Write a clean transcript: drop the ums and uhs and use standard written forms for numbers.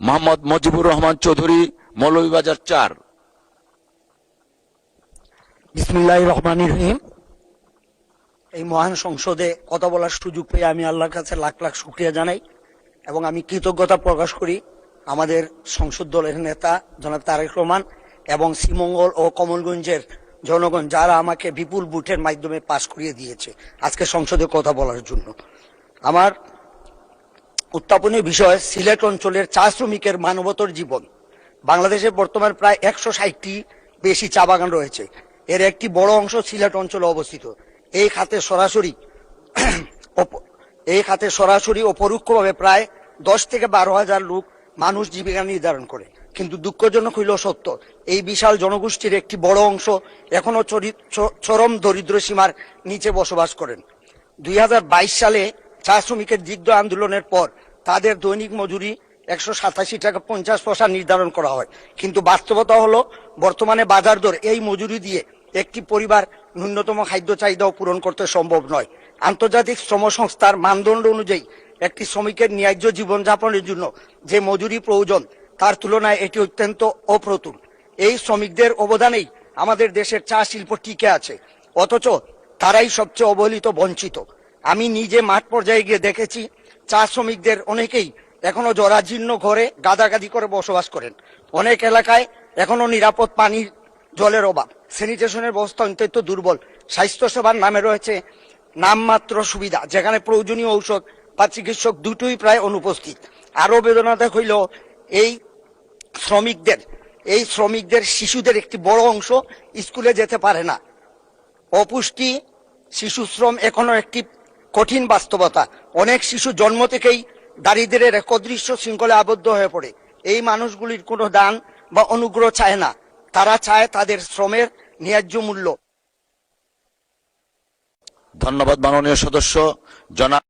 মোহাম্মদ মুজিবুর রহমান চৌধুরী, মৌলভীবাজার ৪। বিসমিল্লাহির রহমানির রহিম। এই মহান সংসদে কথা বলার সুযোগ পেয়ে আমি আল্লাহর কাছে লাখ লাখ শুকরিয়া জানাই এবং আমি কৃতজ্ঞতা প্রকাশ করি আমাদের সংসদ দলের নেতা জনাব তারেক রহমান এবং শ্রীমঙ্গল ও কমলগঞ্জের জনগণ, যারা আমাকে বিপুল ভোটের মাধ্যমে পাশ করিয়ে দিয়েছে আজকে সংসদে কথা বলার জন্য। আমার উত্থাপনীয় বিষয় সিলেট অঞ্চলের চা শ্রমিকের মানবতর জীবন। বাংলাদেশে বর্তমান প্রায় ১৬০টি বেশি চা বাগান রয়েছে। এর একটি বড় অংশ সিলেট অঞ্চলে অবস্থিত। এই খাতে সরাসরি ও পরোক্ষভাবে প্রায় ১০ থেকে ১২ হাজার মানুষ জীবিকা নির্ধারণ করে। কিন্তু দুঃখজনক হইল সত্য, এই বিশাল জনগোষ্ঠীর একটি বড় অংশ এখনো চরম দরিদ্র সীমার নিচে বসবাস করেন। ২০২২ সালে চা শ্রমিকের দীর্ঘ আন্দোলনের পর তাদের দৈনিক মজুরি ১৮৭ টাকা ৫০ পয়সা নির্ধারণ করা হয়। কিন্তু বাস্তবতা হলো বর্তমানে বাজার দর এই মজুরি দিয়ে একটি পরিবার ন্যূনতম খাদ্য চাহিদাও পূরণ করতে সম্ভব নয়। আন্তর্জাতিক শ্রম সংস্থার মানদণ্ড অনুযায়ী একটি শ্রমিকের ন্যায্য জীবনযাপনের জন্য যে মজুরি প্রয়োজন তার তুলনায় এটি অত্যন্ত অপ্রতুল। এই শ্রমিকদের অবদানেই আমাদের দেশের চা শিল্প টিকে আছে, অথচ তারাই সবচেয়ে অবহেলিত, বঞ্চিত। আমি নিজে মাঠ পর্যায়ে গিয়ে দেখেছি চা শ্রমিকদের অনেকেই এখনো জরাজীর্ণ ঘরে গাদাগাদি করে বসবাস করেন। অনেক এলাকায় এখনো নিরাপদ পানির জলের অভাব, স্যানিটেশনের ব্যবস্থা অত্যন্ত দুর্বল। স্বাস্থ্যসেবার নামে রয়েছে নামমাত্র সুবিধা, যেখানে প্রয়োজনীয় ঔষধ বা চিকিৎসক দুটোই প্রায় অনুপস্থিত। আরো বেদনাদায়ক হইল এই শ্রমিকদের শিশুদের একটি বড় অংশ স্কুলে যেতে পারে না। অপুষ্টি, শিশু শ্রম এখনো একটি কঠিন বাস্তবতা। অনেক শিশু জন্ম থেকেই দারিদ্র্যের এক অদৃশ্য শৃঙ্খলে আবদ্ধ হয়ে পড়ে। এই মানুষগুলির কোনো দান বা অনুগ্রহ চায় না, তারা চায় তাদের শ্রমের ন্যায্য মূল্য। ধন্যবাদ মাননীয় সদস্য জনাব